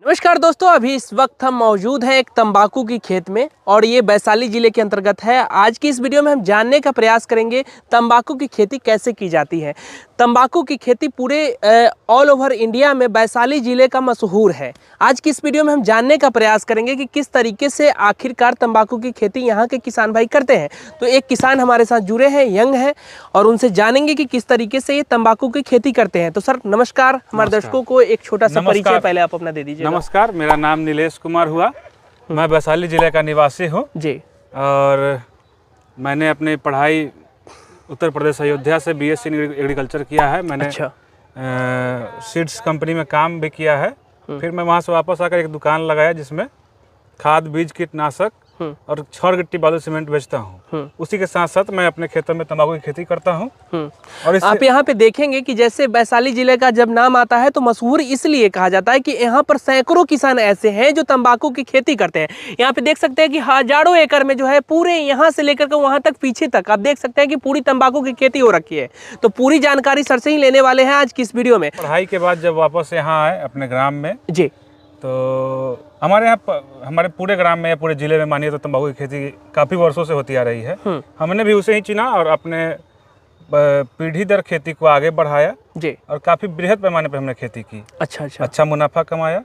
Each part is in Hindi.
नमस्कार दोस्तों, अभी इस वक्त हम मौजूद हैं एक तंबाकू की खेत में और ये वैशाली जिले के अंतर्गत है। आज की इस वीडियो में हम जानने का प्रयास करेंगे तंबाकू की खेती कैसे की जाती है। तंबाकू की खेती पूरे ऑल ओवर इंडिया में वैशाली जिले का मशहूर है। आज की इस वीडियो में हम जानने का प्रयास करेंगे कि किस तरीके से आखिरकार तंबाकू की खेती यहाँ के किसान भाई करते हैं। तो एक किसान हमारे साथ जुड़े हैं, यंग हैं, और उनसे जानेंगे कि किस तरीके से ये तंबाकू की खेती करते हैं। तो सर नमस्कार, हमारे दर्शकों को एक छोटा सा परिचय पहले आप अपना दे दीजिए। नमस्कार, मेरा नाम नीलेश कुमार हुआ। मैं वैशाली जिले का निवासी हूँ जी। और मैंने अपनी पढ़ाई उत्तर प्रदेश अयोध्या से बीएससी एग्रीकल्चर किया है। मैंने अच्छा। सीड्स कंपनी में काम भी किया है। फिर मैं वहाँ से वापस आकर एक दुकान लगाया जिसमें खाद, बीज, कीटनाशक और छड़, गिट्टी, बालू, सीमेंट बेचता हूँ। उसी के साथ साथ मैं अपने खेतों में तंबाकू की खेती करता हूँ। और आप यहाँ पे देखेंगे कि जैसे वैशाली जिले का जब नाम आता है तो मशहूर इसलिए कहा जाता है कि यहाँ पर सैकड़ों किसान ऐसे हैं जो तंबाकू की खेती करते हैं। यहाँ पे देख सकते हैं कि हजारों एकड़ में जो है पूरे यहाँ से लेकर के वहाँ तक पीछे तक आप देख सकते हैं कि पूरी तंबाकू की खेती हो रखी है। तो पूरी जानकारी सर से ही लेने वाले हैं आज की इस वीडियो में। पढ़ाई के बाद जब वापस यहाँ आए अपने ग्राम में जी, तो हमारे यहाँ हमारे पूरे ग्राम में या पूरे जिले में मानिए तो तंबाकू की खेती काफ़ी वर्षों से होती आ रही है। हमने भी उसे ही चुना और अपने पीढ़ी दर खेती को आगे बढ़ाया जी, और काफ़ी बृहद पैमाने पर हमने खेती की। अच्छा मुनाफा कमाया,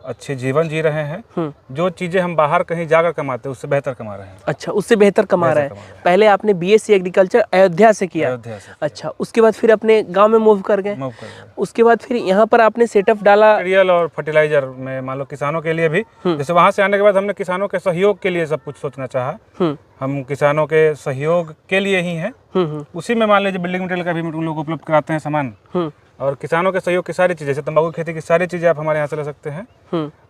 अच्छे जीवन जी रहे हैं। जो चीज़ें हम बाहर कहीं जाकर कमाते हैं उससे बेहतर कमा रहे हैं। अच्छा, उससे बेहतर कमा रहे हैं। पहले आपने बीएससी एग्रीकल्चर अयोध्या से किया। अयोध्या से। अच्छा, उसके बाद फिर अपने गांव में मूव कर गए। उसके बाद फिर यहाँ पर आपने सेटअप डाला मटेरियल और फर्टिलाइजर में, मान लो किसानों के लिए भी। जैसे वहाँ से आने के बाद हमने किसानों के सहयोग के लिए सब कुछ सोचना चाहा। हम किसानों के सहयोग के लिए ही हैं। उसी में मान लीजिए बिल्डिंग मटेरियल का भी हम लोग उपलब्ध कराते हैं सामान, और किसानों के सहयोग की सारी चीज़ें, जैसे तंबाकू की खेती की सारी चीज़ें आप हमारे यहाँ से ले सकते हैं।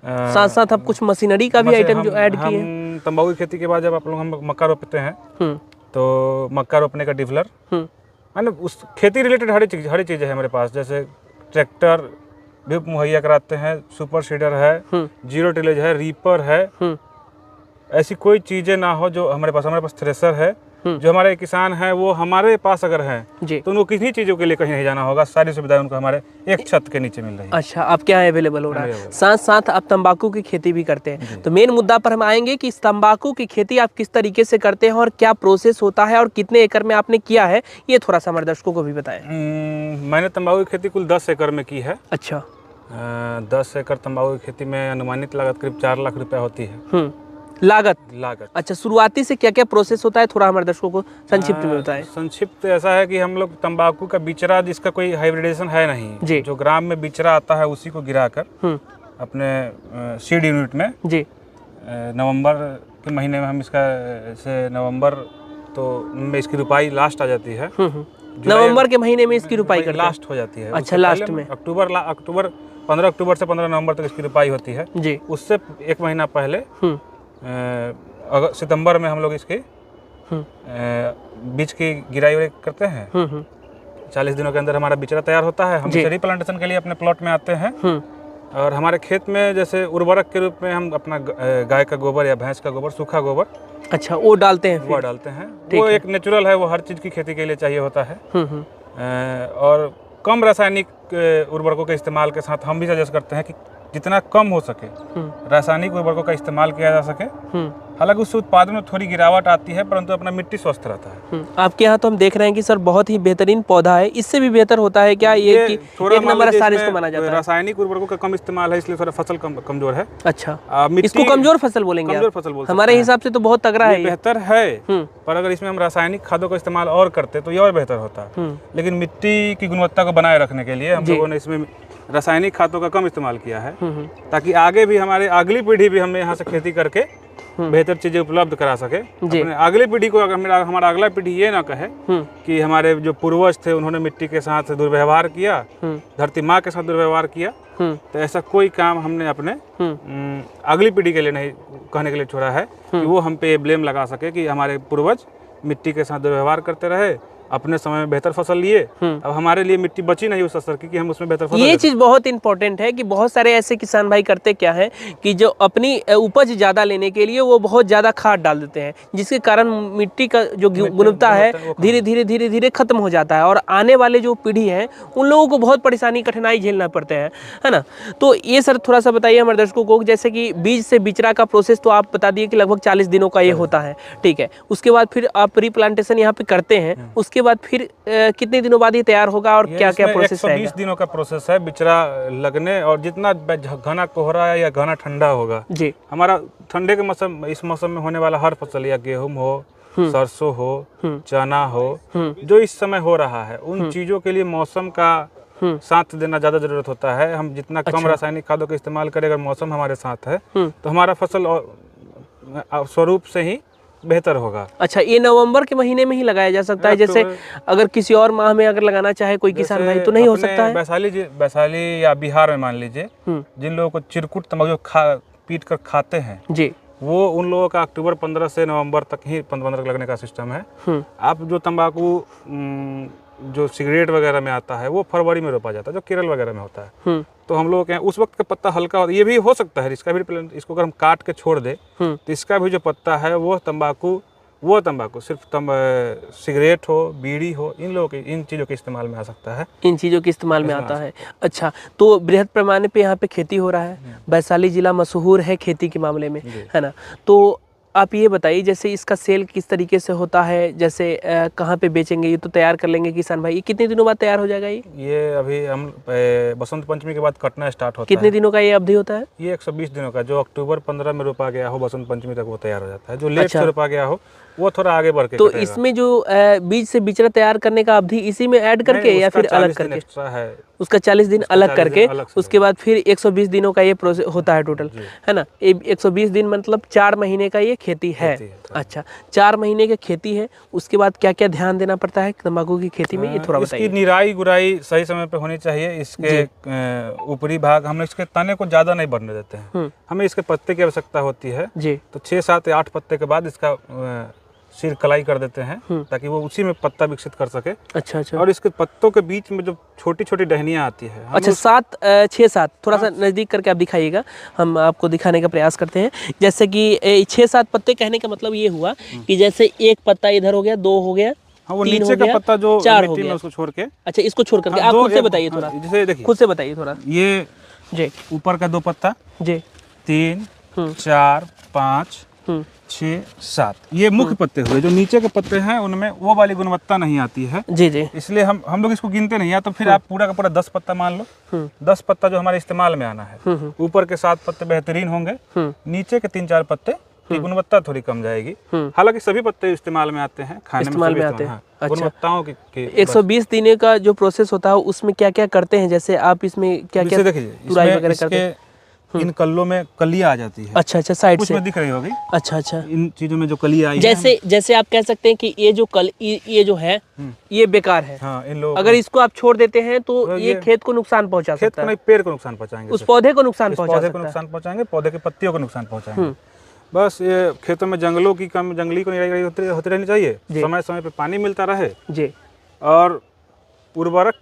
साथ साथ आप कुछ मशीनरी का भी आइटम जो ऐड किए हैं। तंबाकू की खेती के बाद जब आप लोग हम मक्का रोपते हैं तो मक्का रोपने का डिफलर, मतलब उस खेती रिलेटेड हर चीज़ है हमारे पास। जैसे ट्रैक्टर भी मुहैया कराते हैं, सुपर सीडर है, जीरो टिलेज है, रीपर है। ऐसी कोई चीज़ें ना हो जो हमारे पास थ्रेसर है। जो हमारे किसान हैं वो हमारे पास अगर हैं तो उनको किसी चीज़ों के लिए कहीं नहीं जाना होगा। सारी सुविधाएं उनको हमारे एक छत के नीचे मिल रही है। अच्छा, आपके यहाँ अवेलेबल हो रहा है। साथ साथ आप तंबाकू की खेती भी करते हैं। तो मेन मुद्दा पर हम आएंगे कि इस तंबाकू की खेती आप किस तरीके से करते हैं और क्या प्रोसेस होता है और कितने एकड़ में आपने किया है, ये थोड़ा सा हमारे दर्शकों को भी बताएं। मैंने तंबाकू की खेती कुल 10 एकड़ में की है। अच्छा। 10 एकड़ तंबाकू की खेती में अनुमानित लागत करीब 4 लाख रुपया होती है। लागत। अच्छा, शुरुआती से क्या क्या प्रोसेस होता है, थोड़ा हमारे दर्शकों को संक्षिप्त में बताएं। संक्षिप्त ऐसा है कि हम लोग तंबाकू का बिचरा, जिसका कोई हाइब्रिडेशन है नहीं, जो ग्राम में बिचरा आता है उसी को गिराकर अपने सीड यूनिट में जी नवंबर के महीने में हम इसका से नवंबर तो में इसकी रुपाई लास्ट आ जाती है। नवंबर के महीने में इसकी रुपाई लास्ट हो जाती है। अच्छा, लास्ट में अक्टूबर 15 अक्टूबर से 15 नवंबर तक इसकी रुपाई होती है जी। उससे एक महीना पहले सितंबर में हम लोग इसके बीज की गिराई करते हैं। 40 दिनों के अंदर हमारा बिचरा तैयार होता है। हम इसे रिप्लांटेशन के लिए अपने प्लॉट में आते हैं और हमारे खेत में जैसे उर्वरक के रूप में हम अपना गाय का गोबर या भैंस का गोबर, सूखा गोबर, अच्छा, वो डालते हैं। वो एक नेचुरल है, वो हर चीज़ की खेती के लिए चाहिए होता है। और कम रासायनिक उर्वरकों के इस्तेमाल के साथ हम भी सजेस्ट करते हैं कि जितना कम हो सके रासायनिक उर्वरकों का इस्तेमाल किया जा सके। हालांकि उससे उत्पादन में थोड़ी गिरावट आती है, परंतु अपना मिट्टी स्वस्थ रहता है। आपके यहाँ तो हम देख रहे हैं कि सर बहुत ही बेहतरीन पौधा है। इससे भी बेहतर होता है क्या ये कि एक नंबर स्थान इसको माना जाता है? रासायनिक उर्वरकों का कम इस्तेमाल है, इसलिए थोड़ा फसल कमजोर है। अच्छा, इसको कमजोर फसल बोलेंगे? कमजोर फसल बोलते हैं। हमारे हिसाब से तो बहुत तगड़ा है, बेहतर है, पर अगर इसमें हम रासायनिक खादों का इस्तेमाल और करते तो ये और बेहतर होता। लेकिन मिट्टी की गुणवत्ता को बनाए रखने के लिए हम लोगों ने इसमें रासायनिक खादों का कम इस्तेमाल किया है, ताकि आगे भी हमारे अगली पीढ़ी भी हमें यहाँ से खेती करके बेहतर चीजें उपलब्ध करा सके। अपने अगली पीढ़ी को अगर हमारा अगला पीढ़ी ये ना कहे कि हमारे जो पूर्वज थे उन्होंने मिट्टी के साथ दुर्व्यवहार किया, धरती माँ के साथ दुर्व्यवहार किया, तो ऐसा कोई काम हमने अपने अगली पीढ़ी के लिए नहीं कहने के लिए छोड़ा है कि वो हम पे ब्लेम लगा सके कि हमारे पूर्वज मिट्टी के साथ दुर्व्यवहार करते रहे अपने समय में बेहतर फसल लिए। अब हमारे लिए मिट्टी बची नहीं उस स्तर की कि हम उसमें बेहतर फसल ये चीज़ बहुत इंपॉर्टेंट है कि बहुत सारे ऐसे किसान भाई करते क्या है कि जो अपनी उपज ज़्यादा लेने के लिए वो बहुत ज़्यादा खाद डाल देते हैं, जिसके कारण मिट्टी का जो गुणवत्ता है धीरे धीरे धीरे खत्म हो जाता है और आने वाले जो पीढ़ी है उन लोगों को बहुत परेशानी कठिनाई झेलना पड़ते हैं, है ना। तो ये सर थोड़ा सा बताइए हमारे दर्शकों को, जैसे कि बीज से बिचरा का प्रोसेस तो आप बता दिए कि लगभग 40 दिनों का ये होता है, ठीक है। उसके बाद फिर आप रिप्लांटेशन यहाँ पे करते हैं, उसके बाद फिर कितने दिनों बाद ये तैयार होगा और क्या क्या प्रोसेस है? 120 दिनों का प्रोसेस है बिचरा लगने, और जितना घना कोहरा है या घना ठंडा होगा जी, हमारा ठंडे के मौसम, इस मौसम में होने वाला हर फसल, या गेहूं हो, सरसों हो, चना हो, जो इस समय हो रहा है, उन चीजों के लिए मौसम का साथ देना ज्यादा जरूरत होता है। हम जितना कम रासायनिक खादों का इस्तेमाल करें, अगर मौसम हमारे साथ है तो हमारा फसल स्वरूप से ही बेहतर होगा। अच्छा, ये नवंबर के महीने में ही लगाया जा सकता है? जैसे अगर किसी और माह में अगर लगाना चाहे कोई किसान भाई तो नहीं हो सकता है? वैशाली या बिहार में मान लीजिए, जिन लोगों को चिरकुट तंबाकू पीट कर खाते हैं जी, वो उन लोगों का अक्टूबर 15 से नवंबर तक ही 15 तक लगने का सिस्टम है। आप जो तंबाकू जो सिगरेट वगैरह में आता है वो फरवरी में रोपा जाता है, जो केरल वगैरह में होता है। तो हम लोग के उस वक्त का पत्ता हल्का होता है। ये भी हो सकता है, इसका भी इसको अगर हम काट के छोड़ दे तो इसका भी जो पत्ता है वो तंबाकू सिर्फ सिगरेट हो, बीड़ी हो, इन चीज़ों के इस्तेमाल में आ सकता है, इन चीज़ों के इस्तेमाल में आता है। अच्छा, तो बृहद पैमाने पे यहाँ पे खेती हो रहा है, वैशाली जिला मशहूर है खेती के मामले में, है ना। तो आप ये बताइए, जैसे इसका सेल किस तरीके से होता है, जैसे कहाँ पे बेचेंगे? ये तो तैयार कर लेंगे किसान भाई, ये कितने दिनों बाद तैयार हो जाएगा? ये अभी हम बसंत पंचमी के बाद कटना स्टार्ट होता है। कितने दिनों का ये अवधि होता है? ये 120 दिनों का, जो अक्टूबर 15 में रोपा गया हो बसंत पंचमी तक वो तैयार हो जाता है। जो लेट से रोपा गया हो वो थोड़ा आगे बढ़ के तो इसमें जो बीज से बिचरा तैयार करने का अवधि इसी में ऐड करके या फिर अलग करके? एक्स्ट्रा है, उसका 40 दिन अलग करके, उसके बाद फिर 120 दिनों का ये प्रोसेस होता है टोटल, है ना। 120 दिन मतलब 4 महीने का ये खेती है। अच्छा, 4 महीने की खेती है, उसके बाद क्या क्या ध्यान देना पड़ता है तंबाकू की खेती में, ये थोड़ा बताइए। इसकी निराई गुराई सही समय पे होनी चाहिए। इसके ऊपरी भाग हम इसके तने को ज्यादा नहीं बढ़ने देते हैं, हमें इसके पत्ते की आवश्यकता होती है जी। तो 6, 7 या 8 पत्ते के बाद इसका सिर कलाई कर देते हैं ताकि वो उसी में पत्ता विकसित कर सके। अच्छा अच्छा। और इसके पत्तों के बीच में जो छोटी छोटी टहनियाँ आती है, अच्छा 6-7 थोड़ा सा नजदीक करके आप दिखाइएगा, हम आपको दिखाने का प्रयास करते हैं। जैसे कि 6-7 पत्ते कहने का मतलब ये हुआ कि जैसे एक पत्ता इधर हो गया, 2 हो गया, वो नीचे का पत्ता जो 4 हो गया, उसको छोड़ के। अच्छा, इसको छोड़ करके आप खुद से बताइए थोड़ा, जैसे देखिए खुद से बताइए थोड़ा। ये जी ऊपर का 2 पत्ता जी, 3, 4, 5, 6, 7 ये मुख्य पत्ते हुए। जो नीचे के पत्ते हैं उनमें वो वाली गुणवत्ता नहीं आती है जी जी, इसलिए हम लोग इसको गिनते नहीं है। तो फिर आप पूरा का पूरा 10 पत्ता मान लो, 10 पत्ता जो हमारे इस्तेमाल में आना है। ऊपर के 7 पत्ते बेहतरीन होंगे, नीचे के 3-4 पत्ते की गुणवत्ता थोड़ी कम जाएगी। हालांकि सभी पत्ते इस्तेमाल में आते हैं, खाने में आते हैं। गुणवत्ताओं की 120 दिनों का जो प्रोसेस होता है उसमें क्या क्या करते हैं? जैसे आप इसमें क्या क्या तुराई वगैरह करते हैं? इन कल्लों में कलियां आ जाती है। अच्छा अच्छा, साइड से दिख रही होगी। अच्छा अच्छा, इन चीजों में जो कलियां आई जैसे आप कह सकते हैं कि ये जो है ये बेकार है। हाँ, इन लोगों अगर इसको आप छोड़ देते हैं तो ये खेत को नुकसान पहुंचा सकता है। खेत को नहीं, पेड़ को नुकसान पहुंचाएंगे, उस पौधे को नुकसान पहुंचाएंगे, पौधे के पत्तियों को नुकसान पहुंचाएंगे। बस ये खेतों में जंगली को निराई होती रहनी चाहिए, समय समय पे पानी मिलता रहे जी, और उर्वरक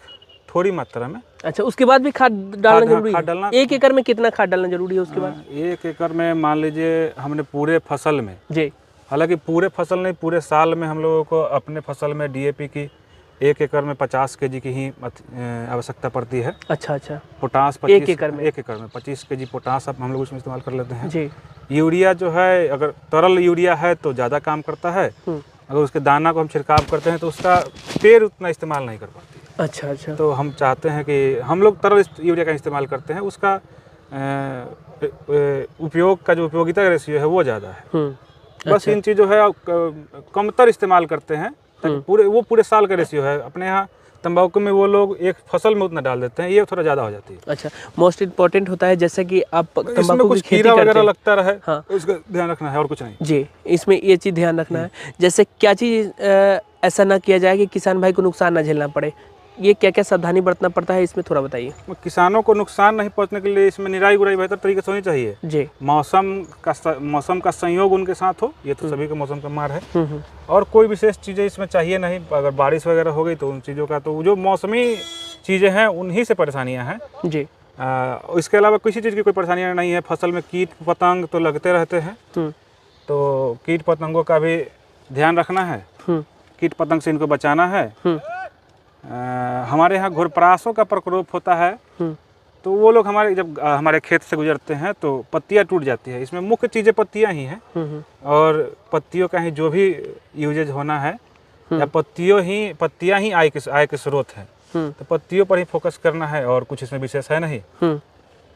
थोड़ी मात्रा में। अच्छा, उसके बाद भी खाद डालना जरूरी है? 1 एकड़ में कितना खाद डालना जरूरी है उसके बाद? 1 एकड़ में मान लीजिए हमने पूरे फसल में जी, हालांकि पूरे फसल नहीं, पूरे साल में हम लोगों को अपने फसल में डीएपी की 1 एकड़ में 50 kg की ही आवश्यकता पड़ती है। अच्छा अच्छा, पोटास 1 एकड़ में 25 kg पोटास हम लोग उसमें इस्तेमाल कर लेते हैं जी। यूरिया जो है, अगर तरल यूरिया है तो ज़्यादा काम करता है, अगर उसके दाना को हम छिड़काव करते हैं तो उसका पेड़ उतना इस्तेमाल नहीं कर पाती। अच्छा अच्छा, तो हम चाहते हैं कि हम लोग तरल यूरिया का इस्तेमाल करते हैं, उसका उपयोग का जो उपयोगिता रेशियो है वो ज़्यादा है। बस इन चीज़ों है कमतर इस्तेमाल करते हैं ताकि पूरे साल का रेशियो है। अपने यहाँ तंबाकू में वो लोग एक फसल में उतना डाल देते हैं, ये थोड़ा ज़्यादा हो जाती है। अच्छा, मोस्ट इम्पोर्टेंट होता है जैसे कि आप तंबाकू की खेती वगैरह लगता रहे, हाँ, उसका ध्यान रखना है और कुछ नहीं जी। इसमें ये चीज़ ध्यान रखना है, जैसे क्या चीज़ ऐसा ना किया जाए कि किसान भाई को नुकसान ना झेलना पड़े, ये क्या क्या सावधानी बरतना पड़ता है इसमें थोड़ा बताइए। किसानों को नुकसान नहीं पहुंचने के लिए इसमें निराई गुड़ाई बेहतर तरीके से होनी चाहिए जी। मौसम का संयोग उनके साथ हो, ये तो सभी के मौसम का मार है। और कोई विशेष चीज़ें इसमें चाहिए नहीं। अगर बारिश वगैरह हो गई तो उन चीज़ों का, तो जो मौसमी चीज़ें हैं उन्हीं से परेशानियाँ हैं जी। इसके अलावा किसी चीज़ की कोई परेशानियाँ नहीं है। फसल में कीट पतंग तो लगते रहते हैं, तो कीट पतंगों का भी ध्यान रखना है, कीट पतंग से इनको बचाना है। हमारे यहाँ घुरपरासों का प्रकोप होता है, तो वो लोग हमारे खेत से गुजरते हैं तो पत्तियाँ टूट जाती है। इसमें मुख्य चीज़ें पत्तियाँ ही हैं, और पत्तियों का ही जो भी यूजेज होना है, या पत्तियाँ ही आय के स्रोत है, तो पत्तियों पर ही फोकस करना है, और कुछ इसमें विशेष है नहीं।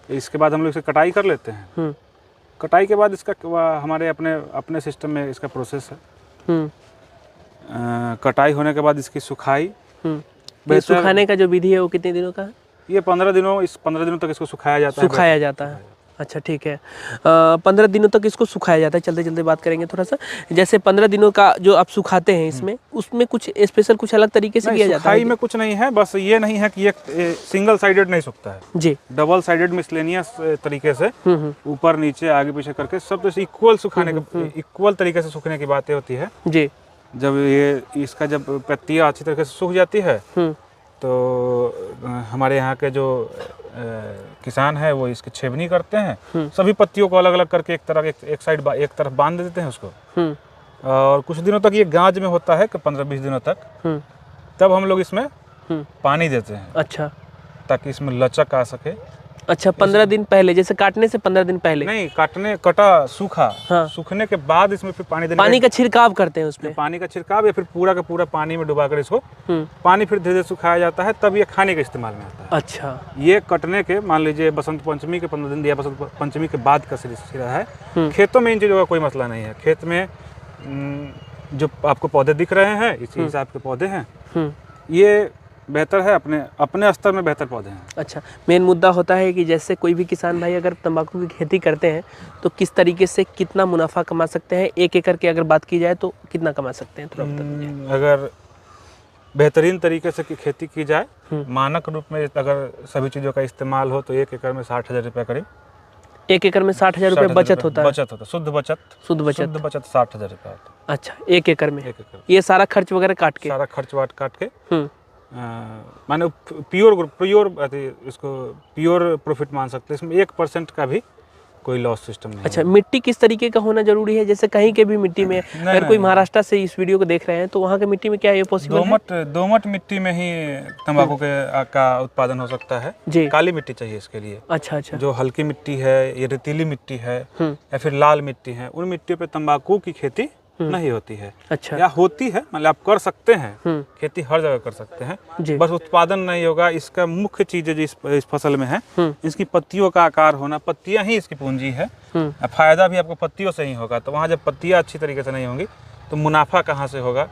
इसके बाद हम लोग इसे कटाई कर लेते हैं। कटाई के बाद इसका हमारे अपने सिस्टम में इसका प्रोसेस है। कटाई होने के बाद इसकी सुखाई। सुखाने का जो विधि है वो कितने दिनों का है? ये 15 दिनों तक इसको सुखाया जाता है। अच्छा, ठीक है। 15 दिनों तक इसको सुखाया जाता है। चलते चलते बात करेंगे थोड़ा सा। जैसे 15 दिनों का जो आप सुखाते हैं इसमें, उसमें कुछ स्पेशल कुछ अलग तरीके से किया जाता है? सुखाई में कुछ नहीं है, बस ये नहीं है कि एक सिंगल साइडेड नहीं सूखता है जी, डबल साइडेड मिसलेनियस तरीके से ऊपर नीचे आगे पीछे करके सब इक्वल इक्वल तरीके से सूखने की बातें होती है जी। जब पत्तियाँ अच्छी तरीके से सूख जाती है तो हमारे यहाँ के जो किसान है वो इसकी छेबनी करते हैं। सभी पत्तियों को अलग अलग करके एक तरफ बांध देते हैं उसको, और कुछ दिनों तक ये गाज में होता है, 15-20 दिनों तक। तब हम लोग इसमें पानी देते हैं। अच्छा, ताकि इसमें लचक आ सके। अच्छा, 15 दिन पहले, जैसे काटने से 15 दिन पहले? नहीं, सूखा। हाँ। सूखने के बाद इसमें फिर पानी का छिड़काव करते हैं उसमें? पानी का छिड़काव, या फिर पूरा का पूरा पानी में डुबाकर इसको पानी फिर धीरे धीरे सुखाया जाता है, तब ये खाने के इस्तेमाल में आता है। अच्छा, ये कटने के मान लीजिए बसंत पंचमी के 15 दिन या बसंत पंचमी के बाद का सिलसिला है। खेतों में इन चीज़ों का कोई मसला नहीं है। खेत में जो आपको पौधे दिख रहे हैं इसी हिसाब के पौधे हैं, ये बेहतर है, अपने स्तर में बेहतर पौधे हैं। अच्छा, मेन मुद्दा होता है कि जैसे कोई भी किसान भाई अगर तंबाकू की खेती करते हैं तो किस तरीके से कितना मुनाफा कमा सकते हैं? 1 एकड़ की अगर बात की जाए तो कितना कमा सकते हैं, थोड़ा बता दीजिए। अगर बेहतरीन तरीके से खेती की जाए, मानक रूप में अगर सभी चीज़ों का इस्तेमाल हो, तो 1 एकड़ में 60,000 रुपये करीब। 1 एकड़ में 60,000 रुपये बचत होता है? शुद्ध बचत 60,000 रुपये होता है। अच्छा, 1 एकड़ में? 1 एकड़ ये सारा खर्च वगैरह काट के? सारा खर्च काट के माने इसको प्योर प्रॉफिट मान सकते हैं। इसमें 1% का भी कोई लॉस सिस्टम नहीं। अच्छा, मिट्टी किस तरीके का होना जरूरी है? जैसे कहीं के भी मिट्टी में, अगर कोई महाराष्ट्र से इस वीडियो को देख रहे हैं तो वहाँ के मिट्टी में क्या ये पॉसिबल है? दोमट मिट्टी में ही तंबाकू का उत्पादन हो सकता है जी। काली मिट्टी चाहिए इसके लिए। अच्छा, जो हल्की मिट्टी है, ये रेतीली मिट्टी है, या फिर लाल मिट्टी है, उन मिट्टी पे तंबाकू की खेती नहीं होती है। अच्छा, या होती है, मतलब आप कर सकते हैं, खेती हर जगह कर सकते हैं, बस उत्पादन नहीं होगा। इसका मुख्य चीज जो इस फसल में है, इसकी पत्तियों का आकार होना। पत्तियां ही इसकी पूंजी है, फायदा भी आपको पत्तियों से ही होगा। तो वहाँ जब पत्तियां अच्छी तरीके से नहीं होंगी तो मुनाफा कहाँ से होगा,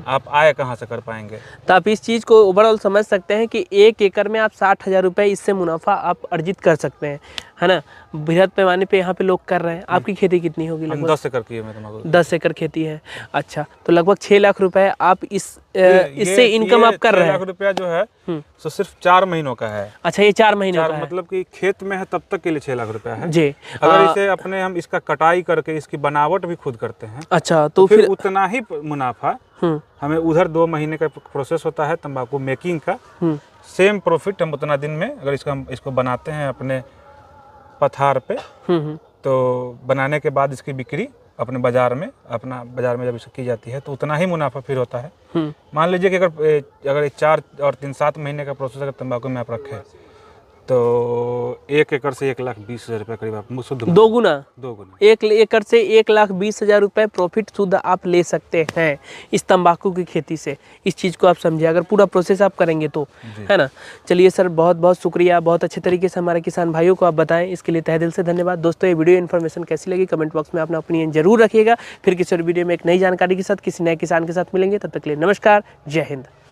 आप आय कहाँ से कर पाएंगे? तो आप इस चीज़ को ओवरऑल समझ सकते हैं कि 1 एकड़ में आप 60,000 रुपये इससे मुनाफा आप अर्जित कर सकते हैं, है ना। बृहद पैमाने पे यहाँ पे लोग कर रहे हैं। आपकी खेती कितनी होगी? लगभग 10 एकड़ की है। 10 एकड़ खेती है। अच्छा, तो लगभग 6 लाख रुपए आप इससे इनकम आप कर रहे हैं। 6 लाख रुपया जो है तो सिर्फ 4 महीनों का है। अच्छा, ये 4 महीनों का है, मतलब कि खेत में है तब तक के लिए 6 लाख रुपया है जी। अगर इसे हम इसका कटाई करके इसकी बनावट भी खुद करते हैं, अच्छा, तो फिर उतना ही मुनाफा हमें उधर 2 महीने का प्रोसेस होता है तंबाकू मेकिंग का। सेम प्रॉफिट हम उतना दिन में अगर इसको बनाते हैं अपने पथार पे, तो बनाने के बाद इसकी बिक्री अपने बाजार में जब इसकी की जाती है तो उतना ही मुनाफा फिर होता है। मान लीजिए कि अगर 4 और 3 7 महीने का प्रोसेस अगर तंबाकू में आप रखें तो 1 एकड़ से 1,20,000 रुपये करीब आप शुद्ध 2 गुना 1 एकड़ से 1,20,000 रुपये प्रॉफिट शुद्ध आप ले सकते हैं इस तंबाकू की खेती से। इस चीज़ को आप समझिए, अगर पूरा प्रोसेस आप करेंगे तो, है ना। चलिए सर, बहुत बहुत शुक्रिया, बहुत अच्छे तरीके से हमारे किसान भाइयों को आप बताएं, इसके लिए तहे दिल से धन्यवाद। दोस्तों, ये वीडियो इन्फॉर्मेशन कैसी लगी कमेंट बॉक्स में अपना ओपिनियन जरूर रखिएगा। फिर किसी और वीडियो में एक नई जानकारी के साथ किसी नए किसान के साथ मिलेंगे, तब तक के लिए नमस्कार, जय हिंद।